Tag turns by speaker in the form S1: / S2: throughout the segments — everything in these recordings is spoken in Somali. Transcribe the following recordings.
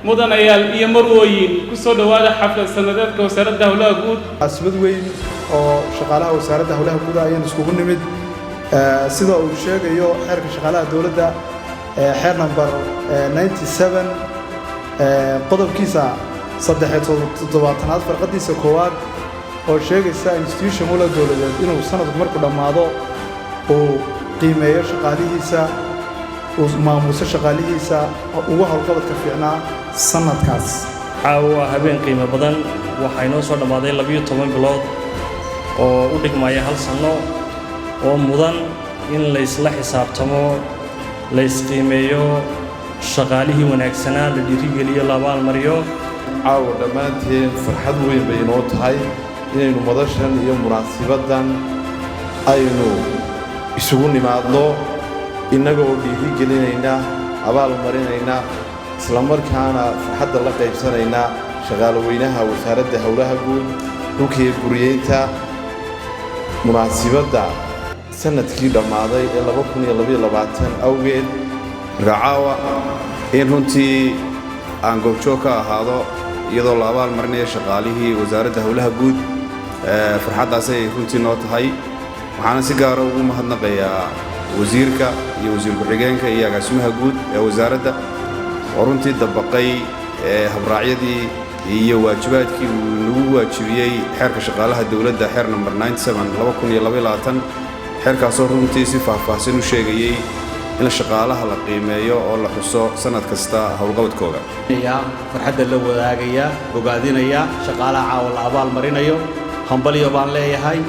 S1: mudanayaal iyo marwooyin ku soo dhawaada xaflad sanadeedka wasaaradda hawlaha guud
S2: asbad weyn oo shaqaalaha wasaaradda hawlaha guud ayaan iskugu nimid sida uu sheegayo xeerka shaqaalaha dawladda xeer number 97 qodobkiisa 3 farqadiisa koowaad oo sheegaysa institution wala dawladeed inuu sanadku markuu dhamaado oo qiimeeyo shaqaalihiisa maamuusa shaqaalihiisa ugu hawlqabadka fiicnaa sanadkaas
S3: caawa habeen qiimo badan waxa inoo soo dhamaaday 12 bilood oo u dhigmaya hal sano oo mudan in la isla xisaabtamo la isqiimeeyo shaqaalihii wanaagsanaa la dhiirigeliyo la abaalmariyo
S4: caawa dhammaanteen farxad weyn bay inoo tahay inaynu madashan iyo munaasibadan aynu isugu nimaadno innagoo dhiirigelinayna abaalmarinayna isla markaana farxadda la qaybsanayna shaqaalaweynaha wasaaradda hawlaha guud dhulka iyo guriyeynta munaasibadda sanadkii dhammaaday ee 2022 awgeed racaawa in runtii aan goobjoog ka ahaado iyadoo la abaalmarinayo shaqaalihii wasaaradda hawlaha guud farxaddaasay runtii noo tahay waxaana si gaara ugu mahadnaqayaa wasiirka iyo wasiir ku-xigeenka iyo agaasimaha guud ee wasaaradda oo runtii dabaqay habraacyadii iyo waajibaadkii uu nagu waajibiyey xeerka shaqaalaha dawladda xeer number 97 xeerkaasoo runtii si faahfaahsan u sheegayey in shaqaalaha la qiimeeyo oo la xuso sanad kasta hawlqabadkooda
S5: farxadda la wadaagaya bogaadinaya shaqaalaha caawa la abaalmarinayo hambaliyo baan leeyahay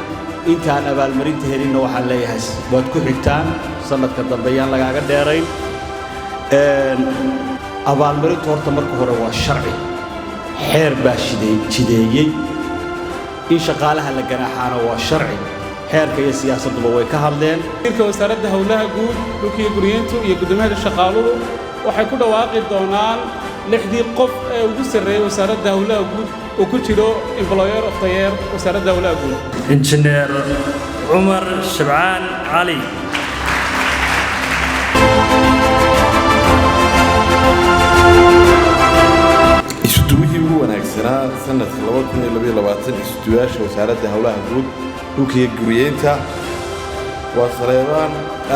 S5: intaan abaalmarinta helinna waxaan leeyahay waad ku xigtaan sanadka dambe yaan lagaaga dheerayn abaalmarintu horta marka hore waa sharci xeer baa jideeyey in shaqaalaha la ganaaxaana waa sharci xeerka iyo siyaasadduba way ka hadleen
S1: wasiirka wasaaradda hawlaha guud dhulka iyo guriyeynta iyo guddoomiyaha shaqaaluhu waxay ku dhawaaqi doonaan 6 qof ee ugu sarreeyay wasaaradda hawlaha guud oo ku jiro employer of the year wasaaradda hawlaha guud
S3: injineer Umar Shabaan Ali
S4: isuduwihii ugu wanaagsanaa sanadka 2022 isuduwaasha wasaaradda hawlaha guud dhulka iyo guriyeynta waa Saleebaan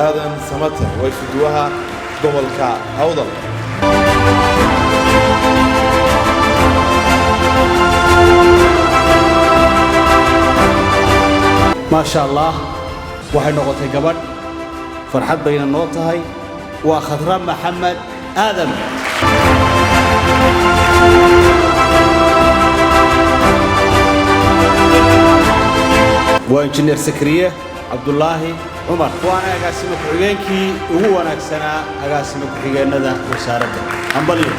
S4: Aadan Samata waa isuduwaha gobolka Awdal
S5: ما شاء الله waxay noqotay gabadh farxad bayna noo tahay waa Khadra Maxamed Aadan waa injineer Sakriye Abdullaahi Umar waana agaasimo ku-xigeenkii ugu wanaagsanaa agaasimo ku-xigeenada wasaaradda hambaliyo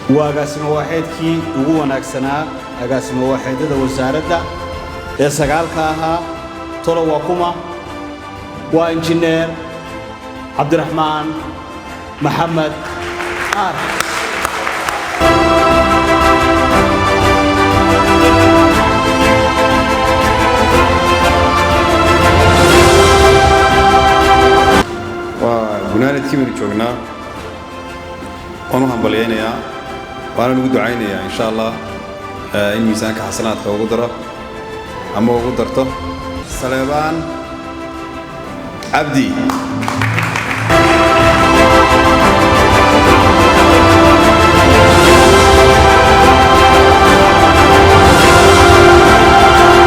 S5: وأقاسم واحد كي وجوانا سنة أقاسم واحد هذا وزارة إسقال كها طلوا وكما وإنجنير عبد الرحمن محمد
S4: وجنانة كيمن جوجنا ونهم بلينا وأنا نقول دعينا إن شاء الله إن ميزانك حسنات وقدرة أما وقدرته سليمان عبدي